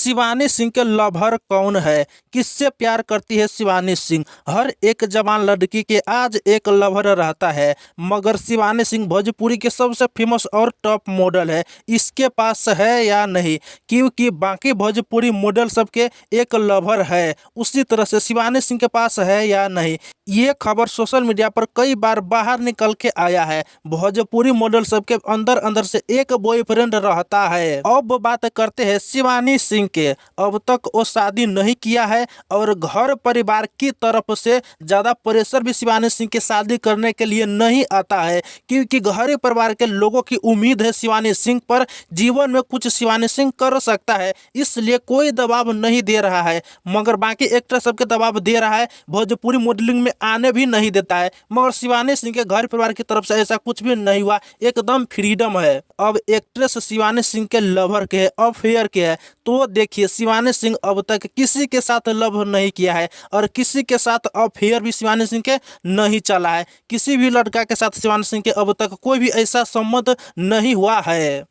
शिवानी सिंह के लवर कौन है? किससे प्यार करती है शिवानी सिंह? हर एक जवान लड़की के आज एक लवर रहता है, मगर शिवानी सिंह भोजपुरी के सबसे फेमस और टॉप मॉडल है। इसके पास है या नहीं? क्योंकि बाकी भोजपुरी मॉडल सबके एक लवर है, उसी तरह से शिवानी सिंह के पास है या नहीं, ये खबर सोशल मीडिया पर कई बार बाहर निकल के आया है। भोजपुरी मॉडल सबके अंदर अंदर से एक बॉयफ्रेंड रहता है। अब बात करते हैं शिवानी सिंह के। अब तक वो शादी नहीं किया है और घर परिवार की तरफ से ज्यादा प्रेशर भी शिवानी सिंह के शादी करने के लिए नहीं आता है, क्योंकि घर परिवार के लोगों की उम्मीद है शिवानी सिंह पर, जीवन में कुछ शिवानी सिंह कर सकता है, इसलिए कोई दबाव नहीं दे रहा है। मगर बाकी एक्टर सबके दबाव दे रहा है, भोजपुरी मॉडलिंग में आने भी नहीं देता है। मगर शिवानी सिंह के घर परिवार की तरफ से ऐसा कुछ भी नहीं हुआ, एकदम फ्रीडम है। अब एक्ट्रेस शिवानी सिंह के लवर के अफेयर के है, तो देखिए शिवानी सिंह अब तक किसी के साथ लव नहीं किया है और किसी के साथ अफेयर भी शिवानी सिंह के नहीं चला है। किसी भी लड़का के साथ शिवानी सिंह के अब तक कोई भी ऐसा संबंध नहीं हुआ है।